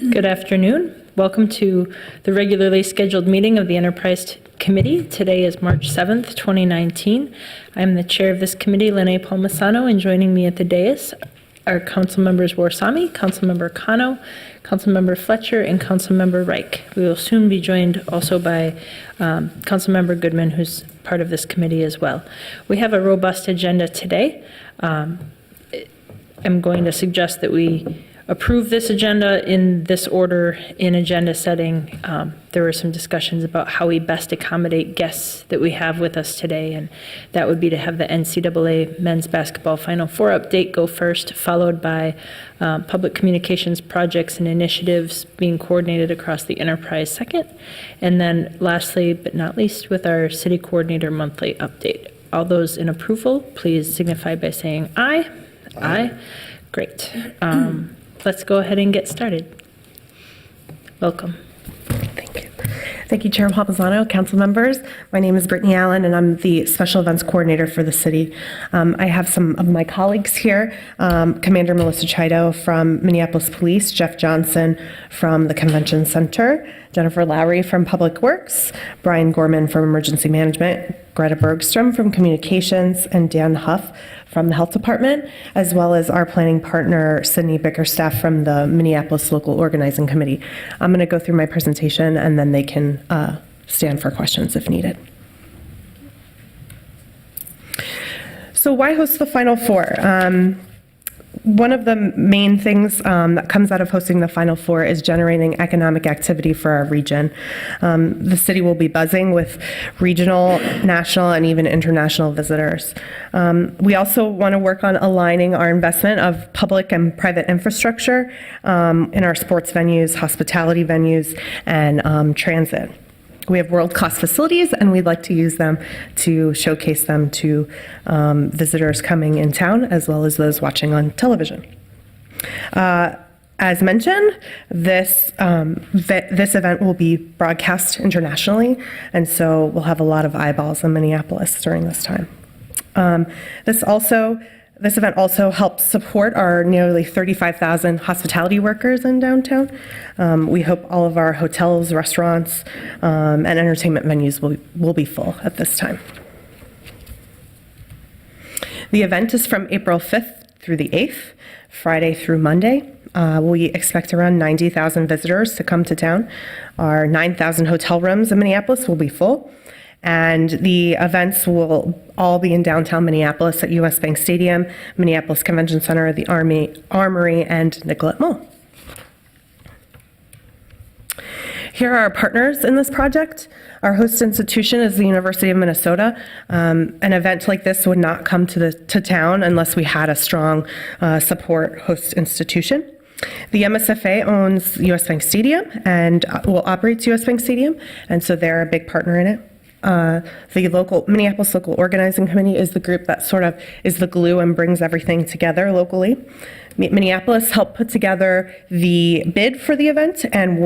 Good afternoon. Welcome to the regularly scheduled meeting of the Enterprise Committee. Today is March 7th, 2019. I'm the chair of this committee, Lene Palmisano, and joining me at the dais are Council Members Warsami, Council Member Kano, Council Member Fletcher, and Council Member Reich. We will soon be joined also by Council Member Goodman, who's part of this committee as well. We have a robust agenda today. I'm going to suggest that we approve this agenda in this order in agenda setting. There were some discussions about how we best accommodate guests that we have with us today, and that would be to have the NCAA men's basketball Final Four update go first, followed by public communications projects and initiatives being coordinated across the enterprise second, and then lastly but not least with our city coordinator monthly update. All those in approval, please signify by saying aye. Aye. Great. Let's go ahead and get started. Welcome. Thank you. Thank you, Chair Palmisano, council members. My name is Brittany Allen, and I'm the Special Events Coordinator for the city. I have some of my colleagues here, Commander Melissa Chido from Minneapolis Police, Jeff Johnson from the Convention Center, Jennifer Lowry from Public Works, Brian Gorman from Emergency Management, Greta Bergstrom from Communications, and Dan Huff from the Health Department, as well as our planning partner, Sydney Bickerstaff from the Minneapolis Local Organizing Committee. I'm going to go through my presentation, and then they can stand for questions if needed. So why host the Final Four? One of the main things that comes out of hosting the Final Four is generating economic activity for our region. The city will be buzzing with regional, national, and even international visitors. We also want to work on aligning our investment of public and private infrastructure in our sports venues, hospitality venues, and transit. We have world-class facilities, and we'd like to use them to showcase them to visitors coming in town, as well as those watching on television. As mentioned, this event will be broadcast internationally, and so we'll have a lot of eyeballs in Minneapolis during this time. This event also helps support our nearly 35,000 hospitality workers in downtown. We hope all of our hotels, restaurants, and entertainment venues will be full at this time. The event is from April 5th through the 8th, Friday through Monday. We expect around 90,000 visitors to come to town. Our 9,000 hotel rooms in Minneapolis will be full. And the events will all be in downtown Minneapolis at US Bank Stadium, Minneapolis Convention Center, the Armory, and Nicollet Mall. Here are our partners in this project. Our host institution is the University of Minnesota. An event like this would not come to town unless we had a strong support host institution. The MSFA owns US Bank Stadium and operates US Bank Stadium, and so they're a big partner in it. The Minneapolis Local Organizing Committee is the group that sort of is the glue and brings everything together locally. Minneapolis helped put together the bid for the event, and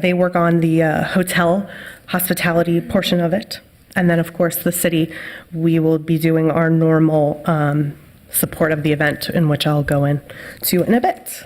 they work on the hotel hospitality portion of it. And then, of course, the city, we will be doing our normal support of the event, in which I'll go into in a bit.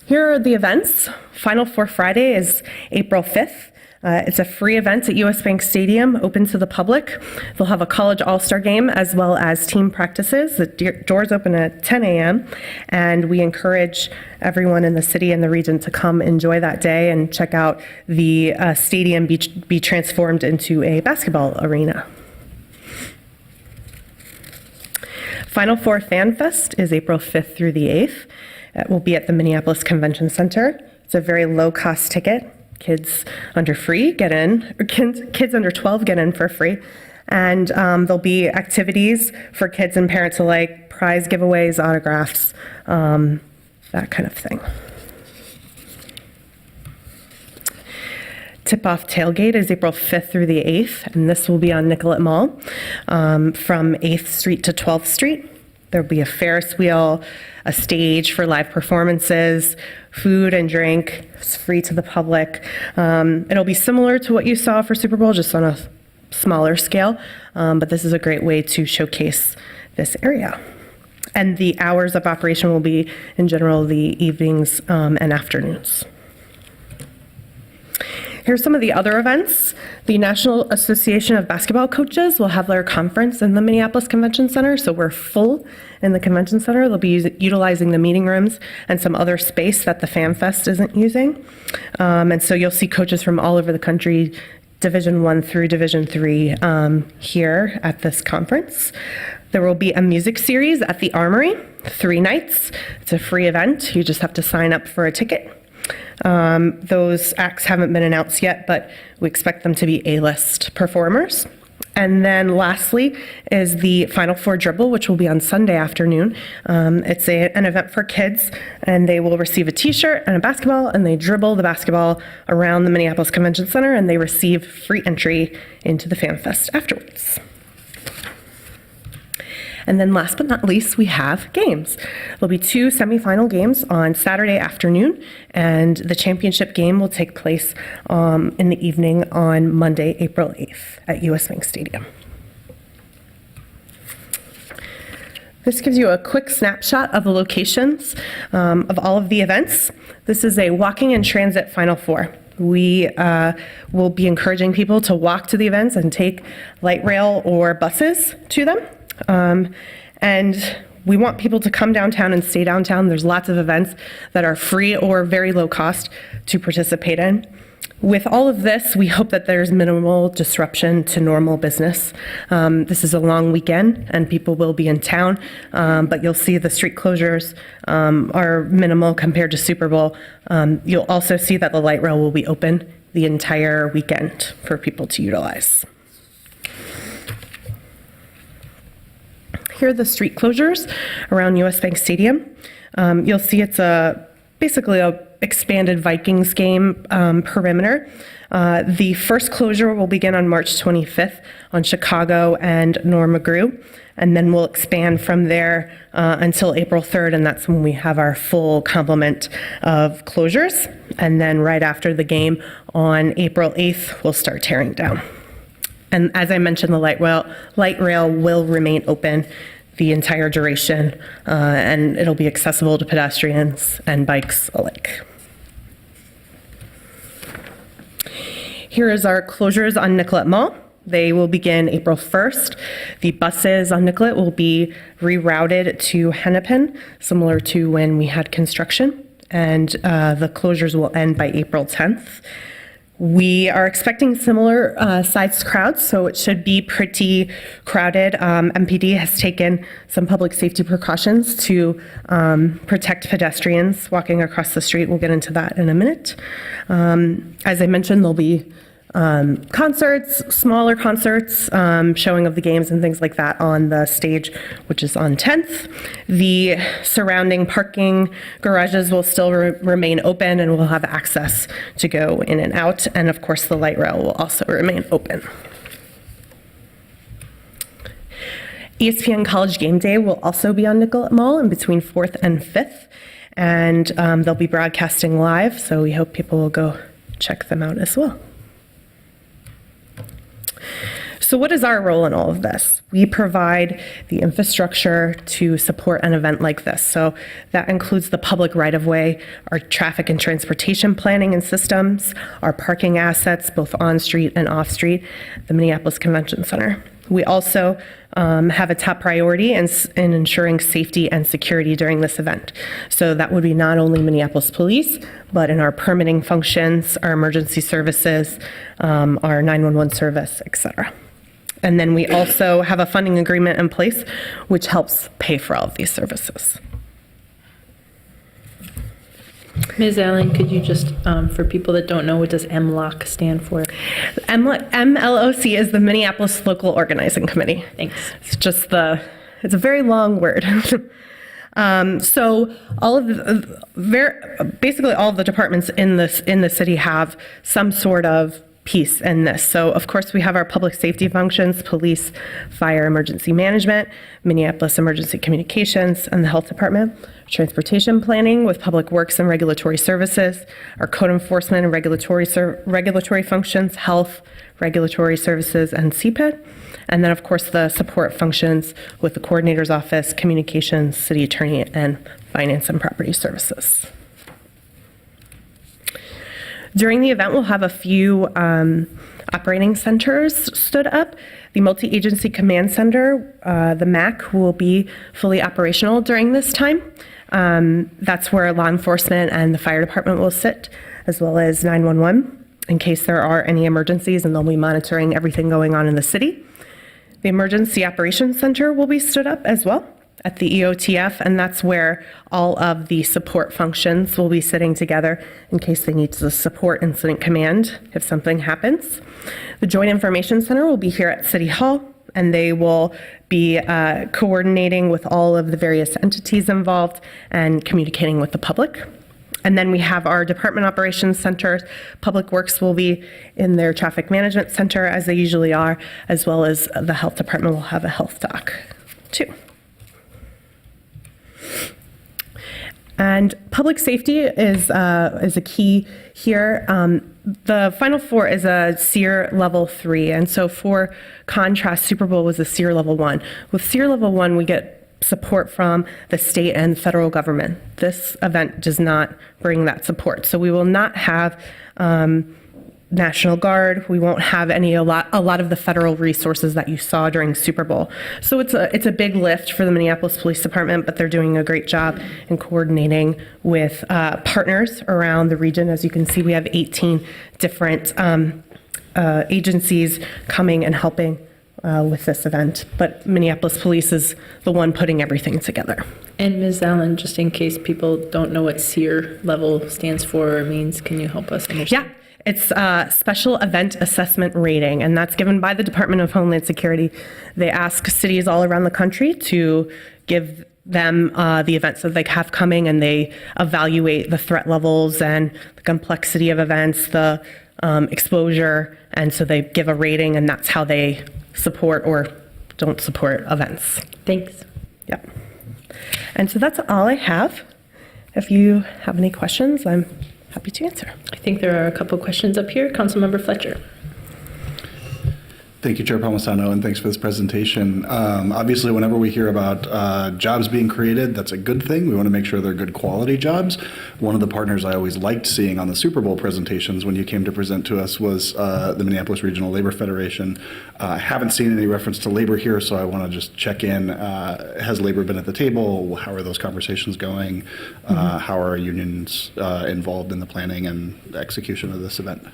Here are the events. Final Four Friday is April 5th. It's a free event at US Bank Stadium, open to the public. They'll have a college all-star game as well as team practices. The doors open at 10 a.m. and we encourage everyone in the city and the region to come enjoy that day and check out the stadium be transformed into a basketball arena. Final Four Fan Fest is April 5th through the 8th. It will be at the Minneapolis Convention Center. It's a very low-cost ticket. Kids under 12 get in for free. And there'll be activities for kids and parents alike, prize giveaways, autographs, that kind of thing. Tip-off tailgate is April 5th through the 8th, and this will be on Nicollet Mall from 8th Street to 12th Street. There'll be a Ferris wheel, a stage for live performances, food and drink. It's free to the public. It'll be similar to what you saw for Super Bowl, just on a smaller scale, but this is a great way to showcase this area. And the hours of operation will be, in general, the evenings and afternoons. Here's some of the other events. The National Association of Basketball Coaches will have their conference in the Minneapolis Convention Center, so we're full in the Convention Center. They'll be utilizing the meeting rooms and some other space that the Fan Fest isn't using. And so you'll see coaches from all over the country, Division I through Division III, here at this conference. There will be a music series at the Armory, 3 nights. It's a free event. You just have to sign up for a ticket. Those acts haven't been announced yet, but we expect them to be A-list performers. And then lastly is the Final Four Dribble, which will be on Sunday afternoon. It's an event for kids, and they will receive a t-shirt and a basketball, and they dribble the basketball around the Minneapolis Convention Center, and they receive free entry into the Fan Fest afterwards. And then last but not least, we have games. There'll be 2 semifinal games on Saturday afternoon, and the championship game will take place in the evening on Monday, April 8th at US Bank Stadium. This gives you a quick snapshot of the locations of all of the events. This is a walking and transit Final Four. We will be encouraging people to walk to the events and take light rail or buses to them. And we want people to come downtown and stay downtown. There's lots of events that are free or very low cost to participate in. With all of this, we hope that there's minimal disruption to normal business. This is a long weekend and people will be in town, but you'll see the street closures are minimal compared to Super Bowl. You'll also see that the light rail will be open the entire weekend for people to utilize. Here are the street closures around US Bank Stadium. You'll see it's basically a expanded Vikings game perimeter. The first closure will begin on March 25th on Chicago and Norma Grew, and then we'll expand from there until April 3rd, and that's when we have our full complement of closures. And then right after the game on April 8th, we'll start tearing down. And as I mentioned, the light rail will remain open the entire duration, and it'll be accessible to pedestrians and bikes alike. Here is our closures on Nicollet Mall. They will begin April 1st. The buses on Nicollet will be rerouted to Hennepin, similar to when we had construction, and the closures will end by April 10th. We are expecting similar sized crowds, so it should be pretty crowded. MPD has taken some public safety precautions to protect pedestrians walking across the street. We'll get into that in a minute. As I mentioned, there'll be concerts, smaller concerts, showing of the games and things like that on the stage, which is on 10th. The surrounding parking garages will still remain open, and we'll have access to go in and out. And of course, the light rail will also remain open. ESPN College Game Day will also be on Nicollet Mall in between 4th and 5th. And they'll be broadcasting live, so we hope people will go check them out as well. So what is our role in all of this? We provide the infrastructure to support an event like this. So that includes the public right-of-way, our traffic and transportation planning and systems, our parking assets, both on-street and off-street, the Minneapolis Convention Center. We also have a top priority in ensuring safety and security during this event. So that would be not only Minneapolis Police, but in our permitting functions, our emergency services, our 911 service, et cetera. And then we also have a funding agreement in place, which helps pay for all of these services. Ms. Allen, could you just, for people that don't know, what does MLOC stand for? MLOC is the Minneapolis Local Organizing Committee. Thanks. It's a very long word. So basically all of the departments in the city have some sort of piece in this. So of course we have our public safety functions, police, fire, emergency management, Minneapolis Emergency Communications, and the health department, transportation planning with public works and regulatory services, our code enforcement and regulatory functions, health, regulatory services, and CPID. And then of course the support functions with the coordinator's office, communications, city attorney, and finance and property services. During the event, we'll have a few operating centers stood up. The Multi-Agency Command Center, the MAC, will be fully operational during this time. That's where law enforcement and the fire department will sit, as well as 911, in case there are any emergencies, and they'll be monitoring everything going on in the city. The Emergency Operations Center will be stood up as well at the EOTF, and that's where all of the support functions will be sitting together in case they need to support incident command if something happens. The Joint Information Center will be here at City Hall, and they will be coordinating with all of the various entities involved and communicating with the public. And then we have our Department Operations Center. Public Works will be in their Traffic Management Center, as they usually are, as well as the Health Department will have a health doc, too. And public safety is a key here. The Final Four is a SEER Level 3, and so for contrast, Super Bowl was a SEER Level 1. With SEER Level 1, we get support from the state and federal government. This event does not bring that support, so we will not have National Guard. We won't have a lot of the federal resources that you saw during Super Bowl. So it's a big lift for the Minneapolis Police Department, but they're doing a great job in coordinating with partners around the region. As you can see, we have 18 different agencies coming and helping with this event, but Minneapolis Police is the one putting everything together. And Ms. Allen, just in case people don't know what SEER level stands for or means, can you help us understand? Yeah. It's a Special Event Assessment Rating, and that's given by the Department of Homeland Security. They ask cities all around the country to give them the events that they have coming, and they evaluate the threat levels and the complexity of events, the exposure, and so they give a rating, and that's how they support or don't support events. Thanks. Yep. And so that's all I have. If you have any questions, I'm happy to answer. I think there are a couple questions up here. Councilmember Fletcher. Thank you, Chair Palmisano, and thanks for this presentation. Obviously, whenever we hear about jobs being created, that's a good thing. We want to make sure they're good quality jobs. One of the partners I always liked seeing on the Super Bowl presentations when you came to present to us was the Minneapolis Regional Labor Federation. I haven't seen any reference to labor here, so I want to just check in. Has labor been at the table? How are those conversations going? How are unions involved in the planning and execution of this event?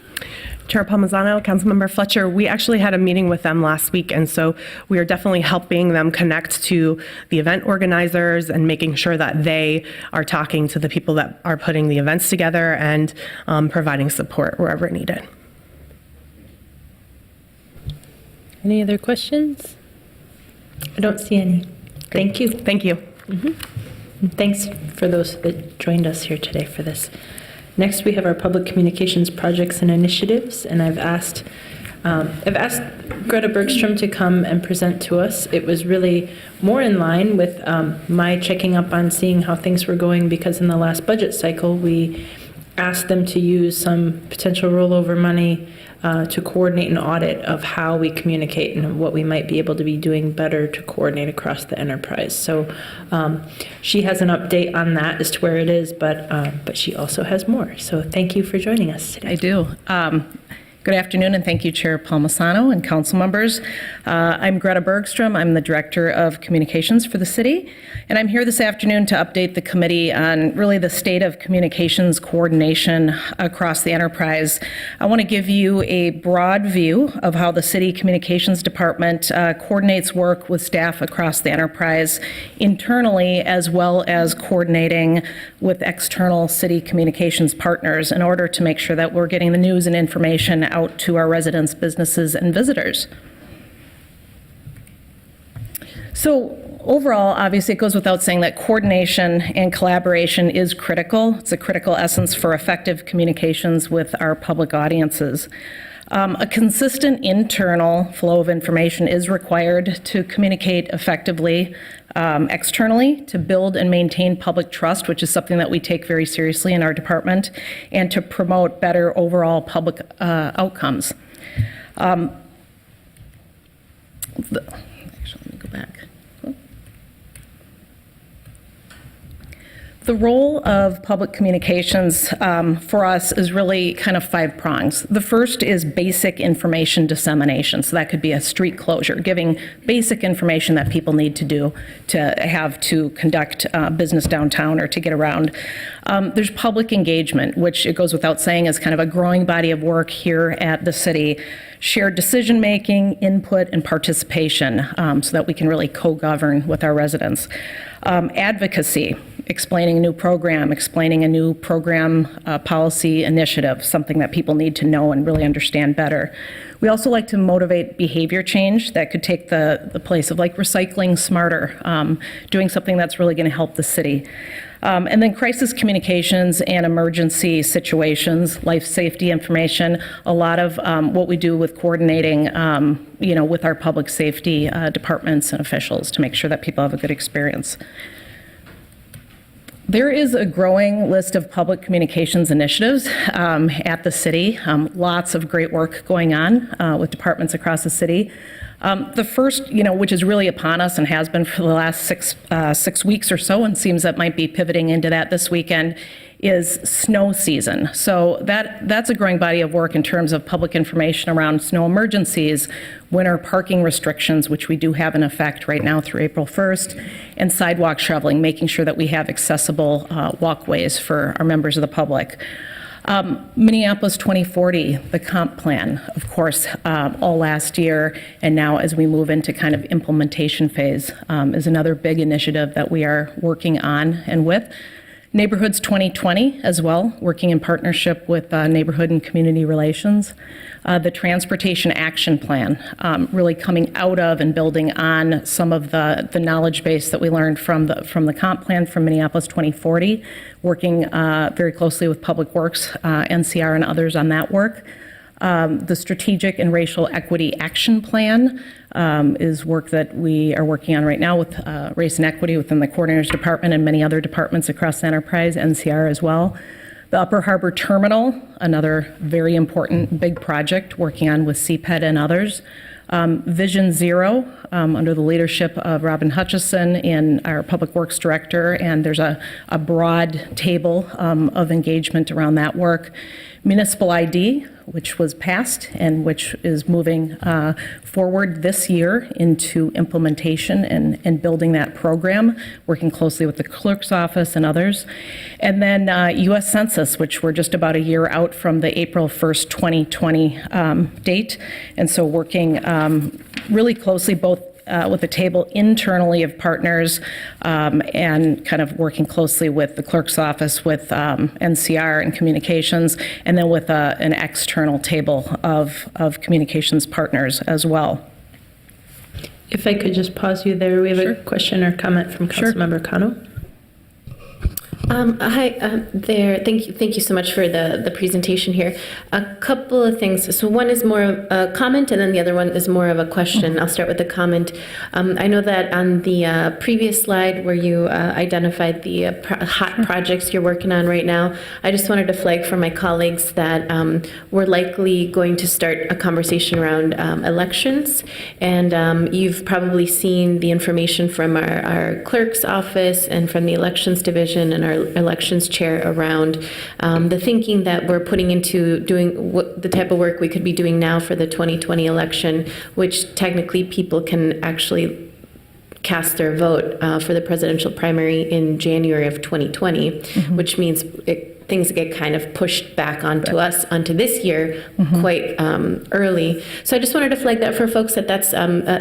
Chair Palmisano, Councilmember Fletcher, we actually had a meeting with them last week, and so we are definitely helping them connect to the event organizers and making sure that they are talking to the people that are putting the events together and providing support wherever needed. Any other questions? I don't see any. Thank you. Thank you. And thanks for those that joined us here today for this. Next, we have our public communications projects and initiatives, and I've asked Greta Bergstrom to come and present to us. It was really more in line with my checking up on seeing how things were going, because in the last budget cycle, we asked them to use some potential rollover money to coordinate an audit of how we communicate and what we might be able to be doing better to coordinate across the enterprise. So she has an update on that as to where it is, but she also has more. So thank you for joining us today. I do. Good afternoon, and thank you, Chair Palmisano and council members. I'm Greta Bergstrom. I'm the Director of Communications for the city, and I'm here this afternoon to update the committee on really the state of communications coordination across the enterprise. I want to give you a broad view of how the city communications department coordinates work with staff across the enterprise internally, as well as coordinating with external city communications partners in order to make sure that we're getting the news and information out to our residents, businesses, and visitors. So overall, obviously, it goes without saying that coordination and collaboration is critical. It's a critical essence for effective communications with our public audiences. A consistent internal flow of information is required to communicate effectively externally, to build and maintain public trust, which is something that we take very seriously in our department, and to promote better overall public outcomes. Actually, let me go back. The role of public communications for us is really kind of 5 prongs. The first is basic information dissemination. So that could be a street closure, giving basic information that people need to do to have to conduct business downtown or to get around. There's public engagement, which it goes without saying is kind of a growing body of work here at the city. Shared decision-making, input, and participation so that we can really co-govern with our residents. Advocacy, explaining a new program, policy initiative, something that people need to know and really understand better. We also like to motivate behavior change that could take the place of like recycling smarter, doing something that's really going to help the city. And then crisis communications and emergency situations, life safety information, a lot of what we do with coordinating, with our public safety departments and officials to make sure that people have a good experience. There is a growing list of public communications initiatives at the city. Lots of great work going on with departments across the city. The first, which is really upon us and has been for the last six weeks or so, and seems that might be pivoting into that this weekend, is snow season. So that's a growing body of work in terms of public information around snow emergencies, winter parking restrictions, which we do have in effect right now through April 1st, and sidewalk shoveling, making sure that we have accessible walkways for our members of the public. Minneapolis 2040, the comp plan, of course, all last year, and now as we move into kind of implementation phase, is another big initiative that we are working on and with. Neighborhoods 2020 as well, working in partnership with Neighborhood and Community Relations. The Transportation Action Plan, really coming out of and building on some of the knowledge base that we learned from the comp plan from Minneapolis 2040, working very closely with Public Works, NCR, and others on that work. The Strategic and Racial Equity Action Plan is work that we are working on right now with race and equity within the Coordinator's Department and many other departments across the enterprise, NCR as well. The Upper Harbor Terminal, another very important big project working on with CPED and others. Vision Zero, under the leadership of Robin Hutchison and our Public Works Director, and there's a broad table of engagement around that work. Municipal ID, which was passed and which is moving forward this year into implementation and building that program, working closely with the clerk's office and others. And then U.S. Census, which we're just about a year out from the April 1st, 2020 date. And so working really closely both with a table internally of partners and kind of working closely with the clerk's office, with NCR and communications, and then with an external table of communications partners as well. If I could just pause you there, we have a question or comment from Councilmember Kano. Hi there. Thank you so much for the presentation here. A couple of things. So one is more of a comment, and then the other one is more of a question. I'll start with the comment. I know that on the previous slide where you identified the hot projects you're working on right now, I just wanted to flag for my colleagues that we're likely going to start a conversation around elections, and you've probably seen the information from our clerk's office and from the elections division and our elections chair around the thinking that we're putting into doing the type of work we could be doing now for the 2020 election, which technically people can actually cast their vote for the presidential primary in January of 2020, which means things get kind of pushed back onto us, onto this year, quite early. So I just wanted to flag that for folks, that that's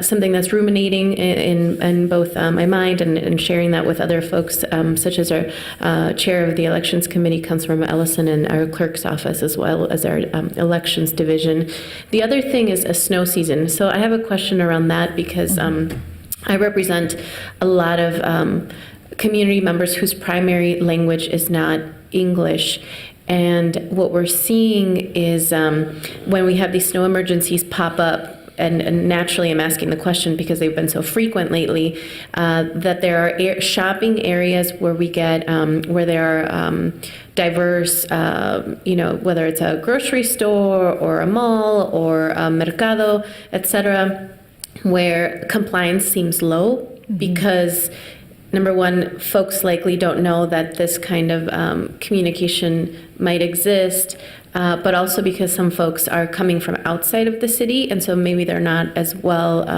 something that's ruminating in both my mind and sharing that with other folks, such as our chair of the elections committee, Councilmember Ellison, and our clerk's office, as well as our elections division. The other thing is a snow season. So I have a question around that because I represent a lot of community members whose primary language is not English, And what we're seeing is when we have these snow emergencies pop up, and naturally I'm asking the question because they've been so frequent lately, that there are shopping areas where we get, where there are diverse, whether it's a grocery store or a mall or a mercado, etc., where compliance seems low because, number one, folks likely don't know that this kind of communication might exist, but also because some folks are coming from outside of the city, and so maybe they're not as well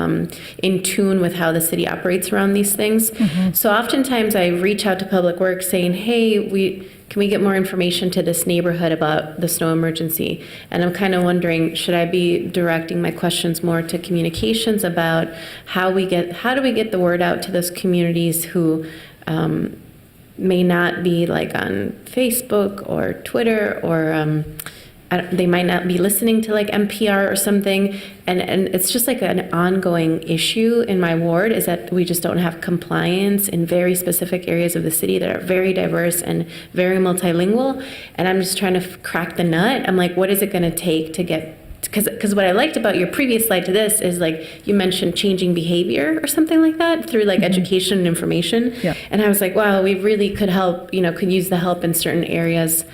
in tune with how the city operates around these things. So oftentimes I reach out to Public Works saying, hey, can we get more information to this neighborhood about the snow emergency? And I'm kind of wondering, should I be directing my questions more to communications about how do we get the word out to those communities who may not be like on Facebook or Twitter, or they might not be listening to like NPR or something, and it's just like an ongoing issue in my ward, is that we just don't have compliance in very specific areas of the city that are very diverse and very multilingual, and I'm just trying to crack the nut. I'm like, what is it going to take to get, because what I liked about your previous slide to this is like you mentioned changing behavior or something like that through like education and information. Yeah. And I was like, wow, we really could help, could use the help in certain areas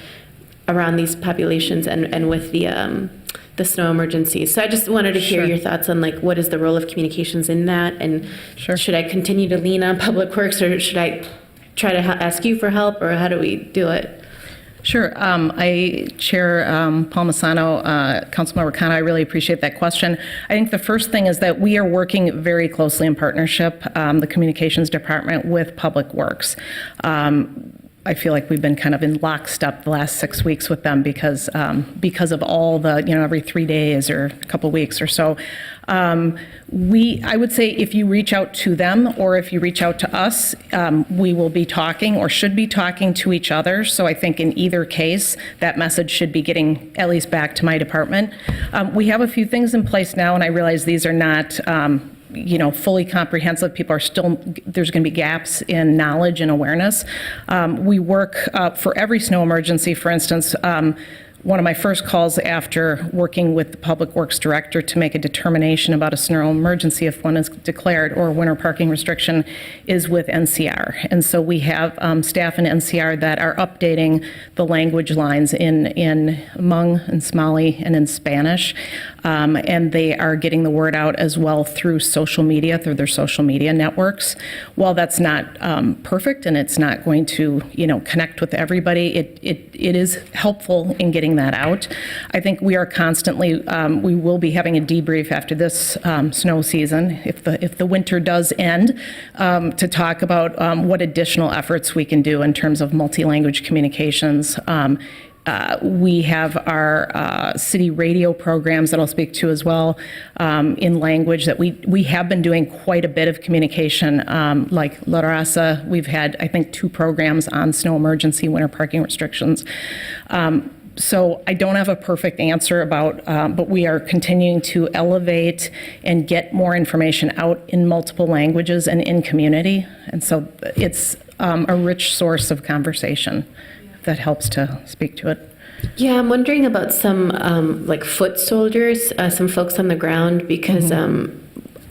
around these populations and with the snow emergencies. So I just wanted to hear your thoughts on like what is the role of communications in that, and should I continue to lean on Public Works, or should I try to ask you for help, or how do we do it? Sure. I chair Palmisano, Councilmember Khanna. I really appreciate that question. I think the first thing is that we are working very closely in partnership, the communications department, with Public Works. I feel like we've been kind of in lockstep the last 6 weeks with them because of all the, every 3 days or a couple weeks or so. I would say if you reach out to them or if you reach out to us, we will be talking or should be talking to each other. So I think in either case, that message should be getting at least back to my department. We have a few things in place now, and I realize these are not fully comprehensive. People are still, there's going to be gaps in knowledge and awareness. We work for every snow emergency, for instance. One of my first calls after working with the Public Works Director to make a determination about a snow emergency, if one is declared, or a winter parking restriction, is with NCR. And so we have staff in NCR that are updating the language lines in Hmong and Somali and in Spanish. And they are getting the word out as well through social media, through their social media networks. While that's not perfect and it's not going to, connect with everybody, it is helpful in getting that out. I think we are constantly, we will be having a debrief after this snow season, if the winter does end, to talk about what additional efforts we can do in terms of multi-language communications. We have our city radio programs that I'll speak to as well in language that we have been doing quite a bit of communication. Like La Raza, we've had, I think, 2 programs on snow emergency, winter parking restrictions. So I don't have a perfect answer about, but we are continuing to elevate and get more information out in multiple languages and in community. And so it's a rich source of conversation that helps to speak to it. Yeah, I'm wondering about some like foot soldiers, some folks on the ground, because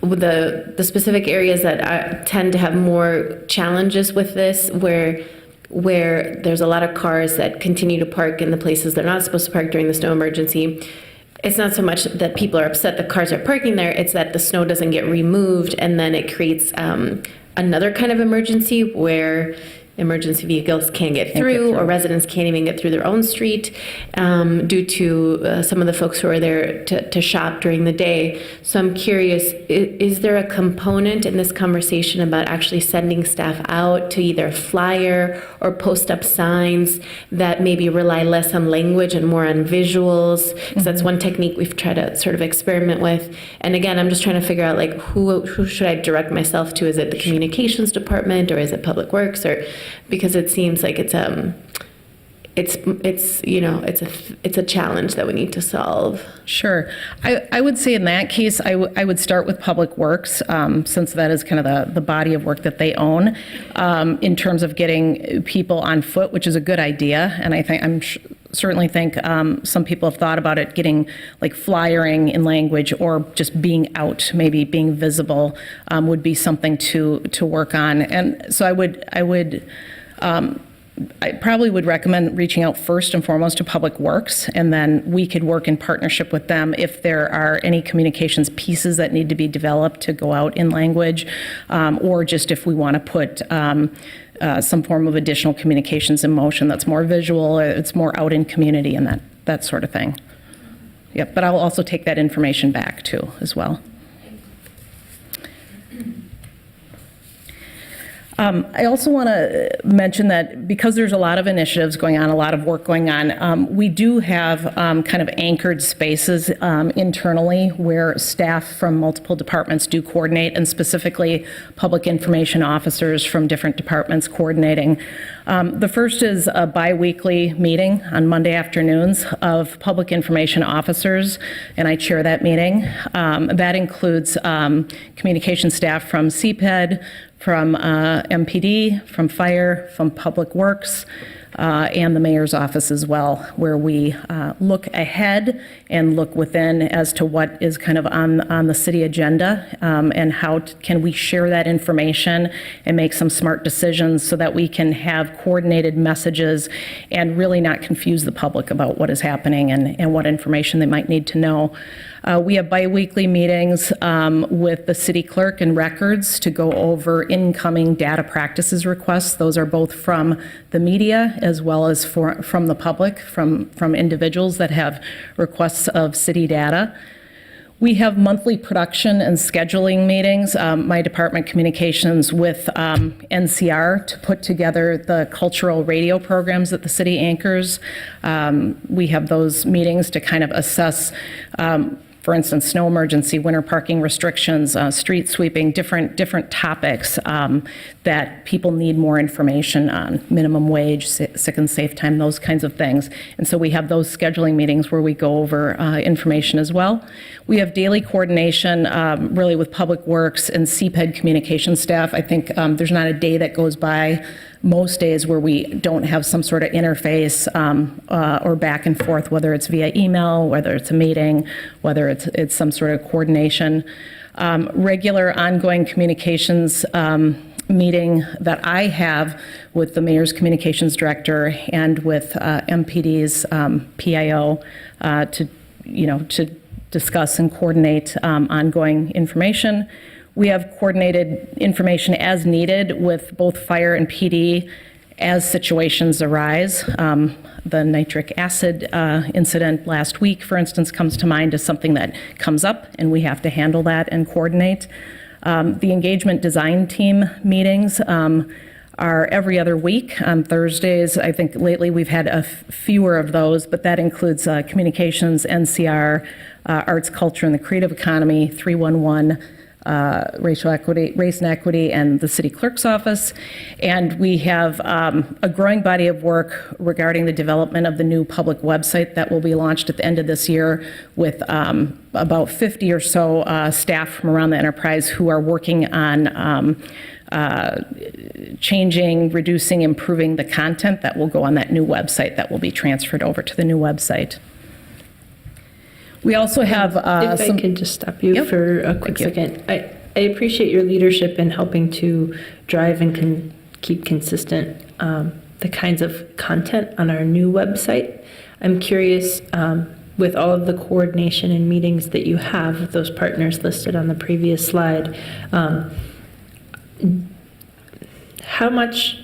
with the specific areas that tend to have more challenges with this, where there's a lot of cars that continue to park in the places they're not supposed to park during the snow emergency. It's not so much that people are upset the cars are parking there, it's that the snow doesn't get removed, and then it creates another kind of emergency where emergency vehicles can't get through, or residents can't even get through their own street due to some of the folks who are there to shop during the day. So I'm curious, is there a component in this conversation about actually sending staff out to either flyer or post up signs that maybe rely less on language and more on visuals? Because that's one technique we've tried to sort of experiment with. And again, I'm just trying to figure out like who should I direct myself to? Is it the communications department, or is it Public Works, or because it seems like it's it's a challenge that we need to solve. Sure. I would say in that case, I would start with Public Works, since that is kind of the body of work that they own, in terms of getting people on foot, which is a good idea. And I think certainly think some people have thought about it, getting like flyering in language or just being out, maybe being visible, would be something to work on. And so I probably would recommend reaching out first and foremost to Public Works, and then we could work in partnership with them if there are any communications pieces that need to be developed to go out in language, or just if we want to put some form of additional communications in motion that's more visual, it's more out in community and that sort of thing. Yep, but I'll also take that information back too as well. I also want to mention that because there's a lot of initiatives going on, a lot of work going on, we do have kind of anchored spaces internally where staff from multiple departments do coordinate, and specifically public information officers from different departments coordinating. The first is a bi-weekly meeting on Monday afternoons of public information officers, and I chair that meeting. That includes communication staff from CPED, from MPD, from Fire, from Public Works, and the mayor's office as well, where we look ahead and look within as to what is kind of on the city agenda, and how can we share that information and make some smart decisions so that we can have coordinated messages and really not confuse the public about what is happening and what information they might need to know. We have bi-weekly meetings with the city clerk and records to go over incoming data practices requests. Those are both from the media as well as from the public, from individuals that have requests of city data. We have monthly production and scheduling meetings, my department communications with NCR to put together the cultural radio programs that the city anchors. We have those meetings to kind of assess for instance, snow emergency, winter parking restrictions, street sweeping, different topics that people need more information on, minimum wage, sick and safe time, those kinds of things. And so we have those scheduling meetings where we go over information as well. We have daily coordination really with Public Works and CPED communication staff. I think there's not a day that goes by most days where we don't have some sort of interface or back and forth, whether it's via email, whether it's a meeting, whether it's some sort of coordination. Regular ongoing communications meeting that I have with the mayor's communications director and with MPD's PIO to discuss and coordinate ongoing information. We have coordinated information as needed with both fire and PD as situations arise. The nitric acid incident last week, for instance, comes to mind as something that comes up, and we have to handle that and coordinate. The engagement design team meetings are every other week on Thursdays. I think lately we've had fewer of those, but that includes communications, NCR, arts, culture, and the creative economy, 311, race and equity, and the city clerk's office. And we have a growing body of work regarding the development of the new public website that will be launched at the end of this year with about 50 or so staff from around the enterprise who are working on changing, reducing, improving the content that will go on that new website that will be transferred over to the new website. We also have if I could just stop you for a quick second. I appreciate your leadership in helping to drive and keep consistent the kinds of content on our new website. I'm curious, with all of the coordination and meetings that you have with those partners listed on the previous slide, how much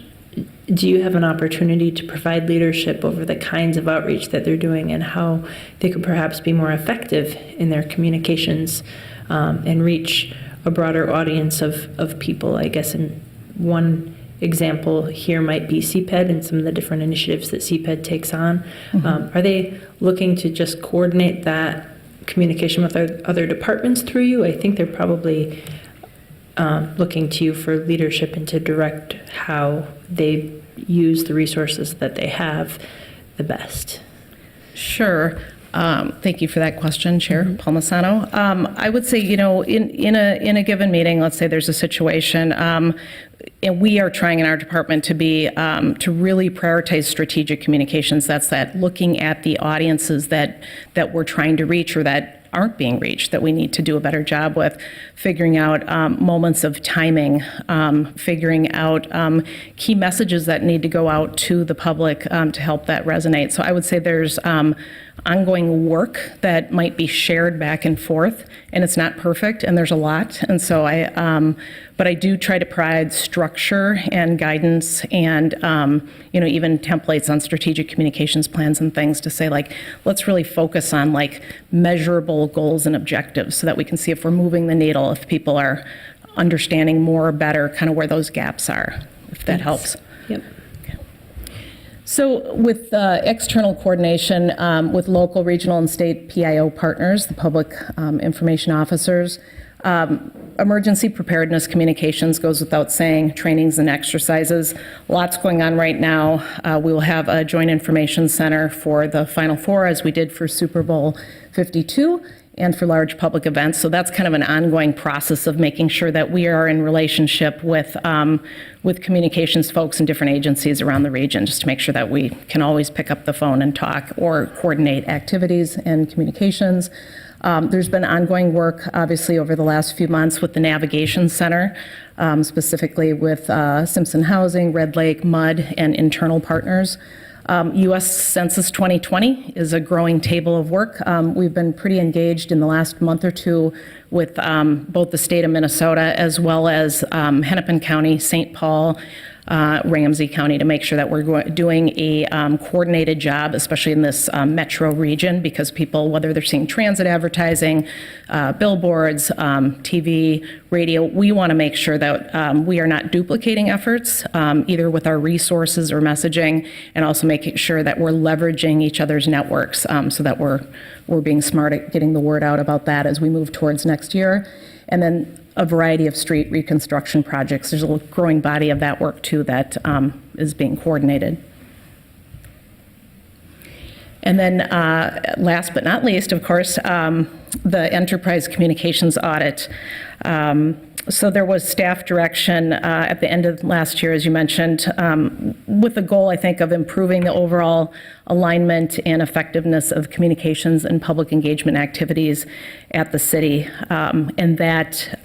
do you have an opportunity to provide leadership over the kinds of outreach that they're doing and how they could perhaps be more effective in their communications and reach a broader audience of people? I guess in one example here might be CPED and some of the different initiatives that CPED takes on. Mm-hmm. Are they looking to just coordinate that communication with other departments through you? I think they're probably looking to you for leadership and to direct how they use the resources that they have the best? Sure. Thank you for that question, Chair Palmisano. I would say, in a given meeting, let's say there's a situation, and we are trying in our department to really prioritize strategic communications. That's looking at the audiences that we're trying to reach or that aren't being reached, that we need to do a better job with figuring out moments of timing, figuring out key messages that need to go out to the public to help that resonate. So I would say there's ongoing work that might be shared back and forth, and it's not perfect, and there's a lot. And so but I do try to provide structure and guidance and, even templates on strategic communications plans and things to say, let's really focus on measurable goals and objectives so that we can see if we're moving the needle, if people are understanding more or better kind of where those gaps are, if that helps. Yep. So with external coordination with local, regional, and state PIO partners, the public information officers, emergency preparedness communications goes without saying, trainings and exercises. Lots going on right now. We will have a joint information center for the Final Four, as we did for Super Bowl 52, and for large public events. So that's kind of an ongoing process of making sure that we are in relationship with communications folks in different agencies around the region, just to make sure that we can always pick up the phone and talk or coordinate activities and communications. There's been ongoing work, obviously, over the last few months with the Navigation Center, specifically with Simpson Housing, Red Lake, MUD, and internal partners. U.S. Census 2020 is a growing table of work. We've been pretty engaged in the last month or two with both the state of Minnesota as well as Hennepin County, St. Paul, Ramsey County, to make sure that we're doing a coordinated job, especially in this metro region, because people, whether they're seeing transit advertising, billboards, TV, radio, we want to make sure that we are not duplicating efforts, either with our resources or messaging, and also making sure that we're leveraging each other's networks so that we're being smart at getting the word out about that as we move towards next year. And then a variety of street reconstruction projects. There's a growing body of that work, too, that is being coordinated. And then last but not least, of course, the enterprise communications audit. So there was staff direction at the end of last year, as you mentioned, with the goal, I think, of improving the overall alignment and effectiveness of communications and public engagement activities at the city, and that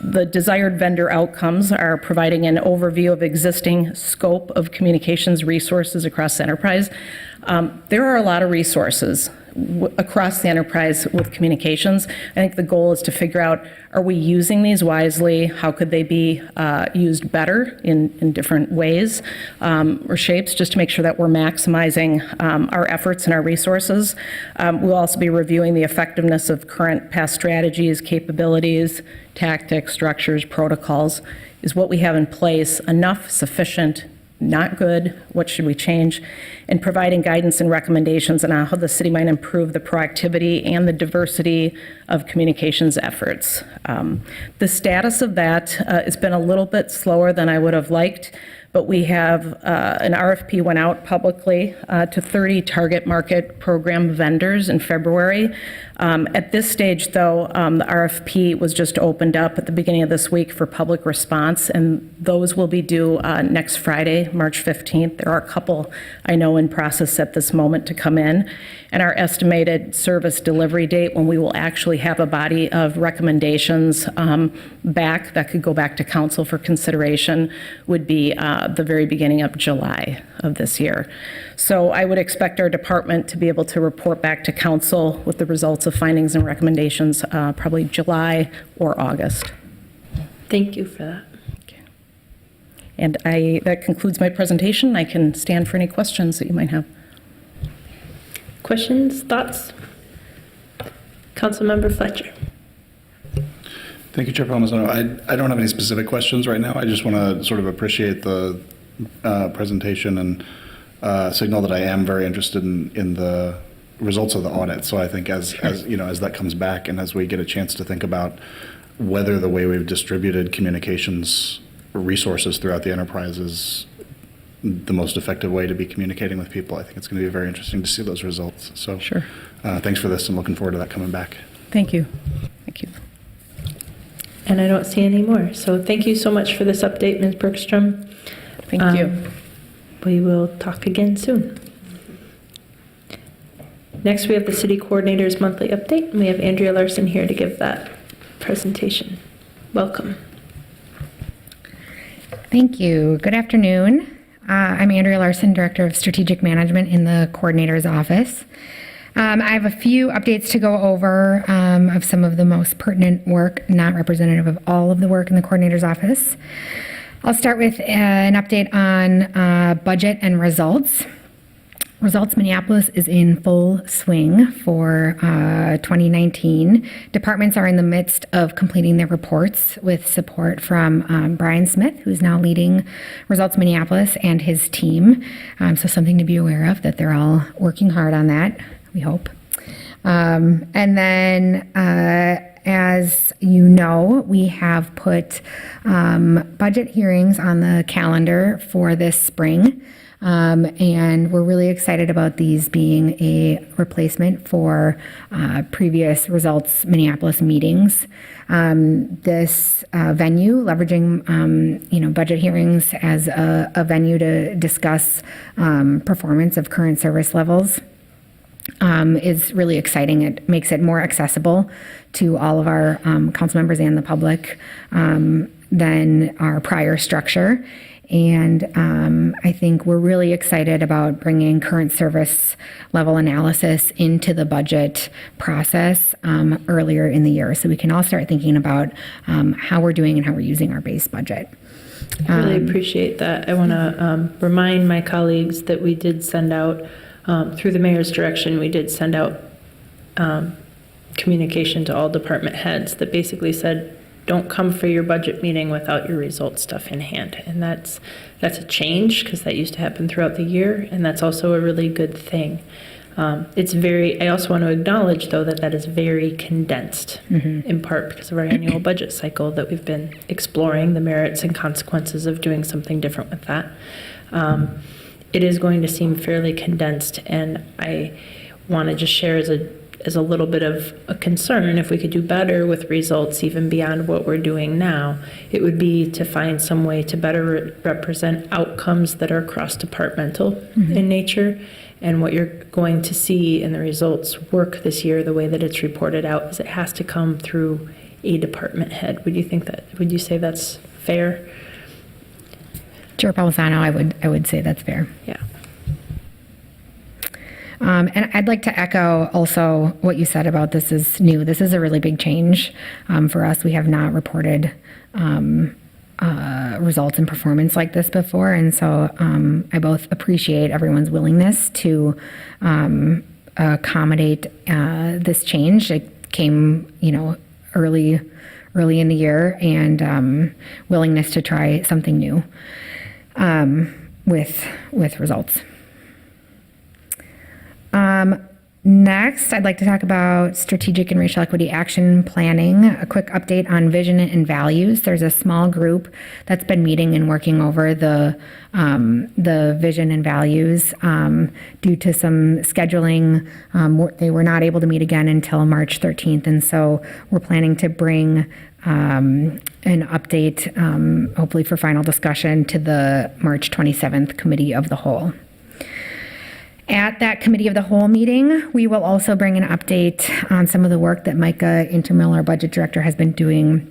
the desired vendor outcomes are providing an overview of existing scope of communications resources across the enterprise. There are a lot of resources across the enterprise with communications. I think the goal is to figure out, are we using these wisely? How could they be used better in different ways or shapes, just to make sure that we're maximizing our efforts and our resources. We'll also be reviewing the effectiveness of current past strategies, capabilities, tactics, structures, protocols. Is what we have in place enough, sufficient, not good? What should we change? And providing guidance and recommendations on how the city might improve the proactivity and the diversity of communications efforts. The status of that has been a little bit slower than I would have liked, but we have an RFP went out publicly to 30 target market program vendors in February. At this stage, though, the RFP was just opened up at the beginning of this week for public response, and those will be due next Friday, March 15th. There are a couple I know in process at this moment to come in, and our estimated service delivery date, when we will actually have a body of recommendations back that could go back to council for consideration, would be the very beginning of July of this year. So I would expect our department to be able to report back to council with the results of findings and recommendations probably July or August. Thank you for that. And that concludes my presentation. I can stand for any questions that you might have. Questions, thoughts? Councilmember Fletcher. Thank you, Chair Palmisano. I don't have any specific questions right now. I just want to sort of appreciate the presentation and signal that I am very interested in the results of the audit. So I think as you know, as that comes back and as we get a chance to think about whether the way we've distributed communications resources throughout the enterprise is the most effective way to be communicating with people. I think it's going to be very interesting to see those results. So Sure. Thanks for this. I'm looking forward to that coming back. Thank you. Thank you. And I don't see any more. So thank you so much for this update, Ms. Bergstrom. Thank you. We will talk again soon. Next, we have the city coordinator's monthly update, and we have Andrea Larson here to give that presentation. Welcome. Thank you. Good afternoon. I'm Andrea Larson, Director of Strategic Management in the Coordinator's Office. I have a few updates to go over of some of the most pertinent work, not representative of all of the work in the Coordinator's Office. I'll start with an update on budget and results. Results Minneapolis is in full swing for 2019. Departments are in the midst of completing their reports with support from Brian Smith, who's now leading Results Minneapolis, and his team. So something to be aware of, that they're all working hard on that, we hope. And then, as you know, we have put budget hearings on the calendar for this spring. And we're really excited about these being a replacement for previous Results Minneapolis meetings. This venue, leveraging budget hearings as a venue to discuss performance of current service levels, is really exciting. It makes it more accessible to all of our council members and the public than our prior structure. And I think we're really excited about bringing current service level analysis into the budget process earlier in the year, so we can all start thinking about how we're doing and how we're using our base budget. I really appreciate that. I want to remind my colleagues that we did send out, through the mayor's direction, we did send out communication to all department heads that basically said, don't come for your budget meeting without your results stuff in hand. And that's a change, because that used to happen throughout the year, and that's also a really good thing. I also want to acknowledge, though, that is very condensed, in part because of our annual budget cycle that we've been exploring the merits and consequences of doing something different with that. It is going to seem fairly condensed, and I want to just share as a little bit of a concern, if we could do better with results even beyond what we're doing now, it would be to find some way to better represent outcomes that are cross-departmental in nature. And what you're going to see in the results work this year, the way that it's reported out, is it has to come through a department head. Would you say that's fair? Chair Palmisano, I would say that's fair. Yeah. And I'd like to echo also what you said about this is new. This is a really big change for us. We have not reported results and performance like this before. And so I both appreciate everyone's willingness to accommodate this change. It came, early in the year, and willingness to try something new with results. Next, I'd like to talk about strategic and racial equity action planning. A quick update on vision and values. There's a small group that's been meeting and working over the vision and values due to some scheduling. They were not able to meet again until March 13th, and so we're planning to bring an update, hopefully for final discussion, to the March 27th Committee of the Whole. At that Committee of the Whole meeting, we will also bring an update on some of the work that Micah Intermill, our budget director, has been doing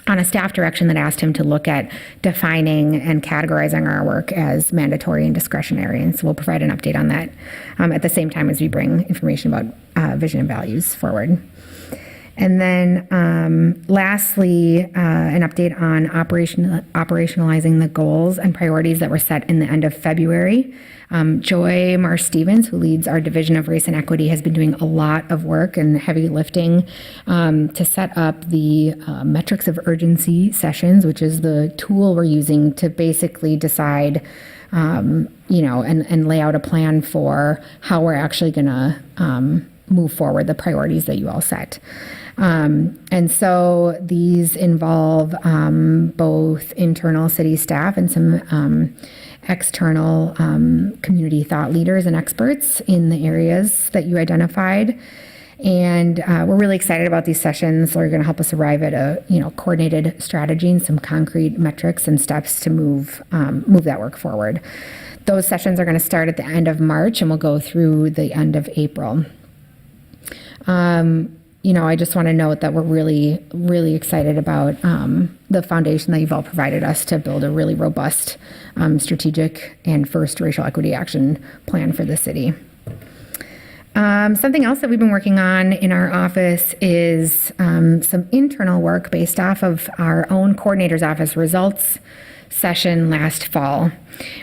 on a staff direction that asked him to look at defining and categorizing our work as mandatory and discretionary. And so we'll provide an update on that at the same time as we bring information about vision and values forward. And then lastly, an update on operationalizing the goals and priorities that were set in the end of February. Joy Marr-Stevens, who leads our Division of Race and Equity, has been doing a lot of work and heavy lifting to set up the metrics of urgency sessions, which is the tool we're using to basically decide, and lay out a plan for how we're actually going to move forward the priorities that you all set. And so these involve both internal city staff and some external community thought leaders and experts in the areas that you identified. And we're really excited about these sessions. They're going to help us arrive at a coordinated strategy and some concrete metrics and steps to move that work forward. Those sessions are going to start at the end of March and will go through the end of April. I just want to note that we're really, really excited about the foundation that you've all provided us to build a really robust strategic and first racial equity action plan for the city. Something else that we've been working on in our office is some internal work based off of our own coordinator's office results session last fall,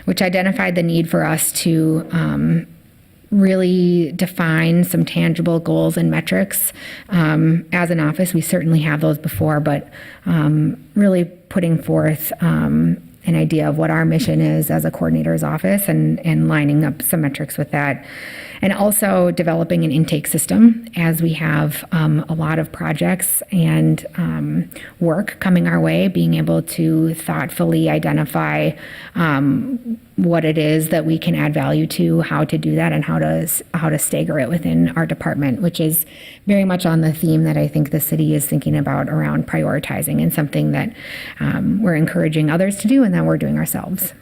which identified the need for us to really define some tangible goals and metrics. As an office, we certainly have those before, but really putting forth an idea of what our mission is as a coordinator's office and lining up some metrics with that. And also developing an intake system as we have a lot of projects and work coming our way, being able to thoughtfully identify what it is that we can add value to, how to do that, and how to stagger it within our department, which is very much on the theme that I think the city is thinking about around prioritizing, and something that we're encouraging others to do and that we're doing ourselves.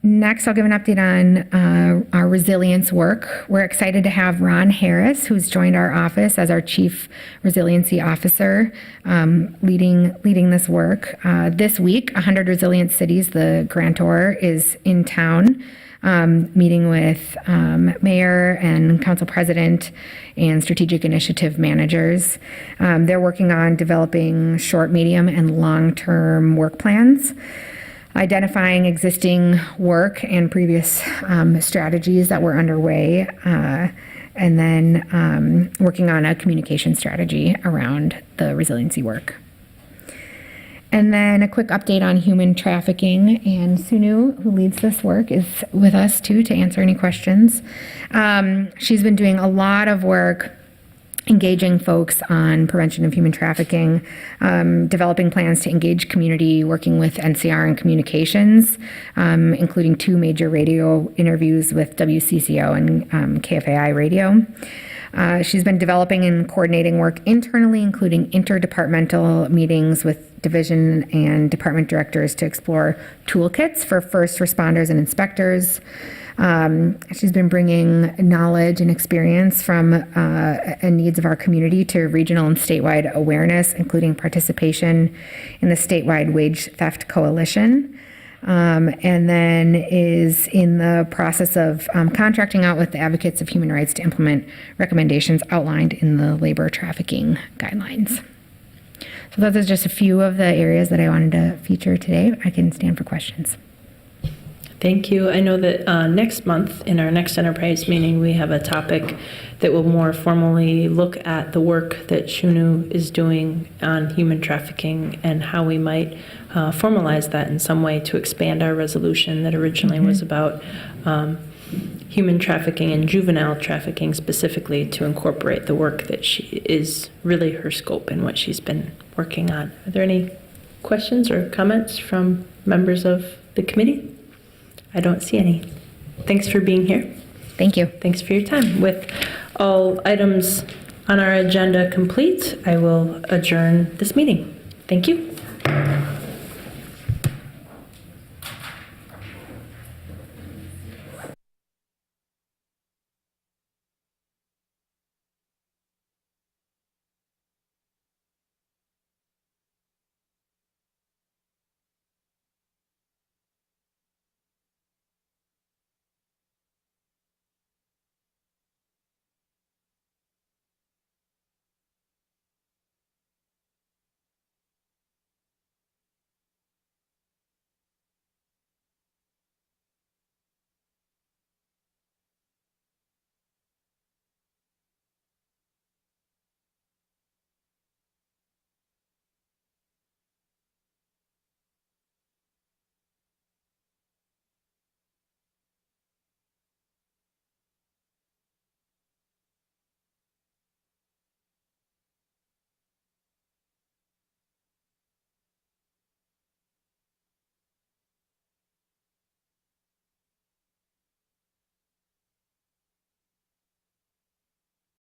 Next, I'll give an update on our resilience work. We're excited to have Ron Harris, who's joined our office as our Chief Resiliency Officer, leading this work. This week, 100 Resilient Cities, the grantor, is in town, meeting with mayor and council president and strategic initiative managers. They're working on developing short, medium, and long-term work plans, identifying existing work and previous strategies that were underway, and then working on a communication strategy around the resiliency work. And then a quick update on human trafficking, and Sunu, who leads this work, is with us too to answer any questions. She's been doing a lot of work engaging folks on prevention of human trafficking, developing plans to engage community, working with NCR and communications, including 2 major radio interviews with WCCO and KFAI radio. She's been developing and coordinating work internally, including interdepartmental meetings with division and department directors to explore toolkits for first responders and inspectors. She's been bringing knowledge and experience from and needs of our community to regional and statewide awareness, including participation in the statewide wage theft coalition. And then is in the process of contracting out with the advocates of human rights to implement recommendations outlined in the labor trafficking guidelines. So those are just a few of the areas that I wanted to feature today. I can stand for questions. Thank you. I know that next month, in our next enterprise meeting, we have a topic that will more formally look at the work that Shunu is doing on human trafficking and how we might formalize that in some way to expand our resolution that originally was about human trafficking and juvenile trafficking specifically, to incorporate the work that she is really her scope and what she's been working on. Are there any questions or comments from members of the committee? I don't see any. Thanks for being here. Thank you. Thanks for your time. With all items on our agenda complete, I will adjourn this meeting. Thank you.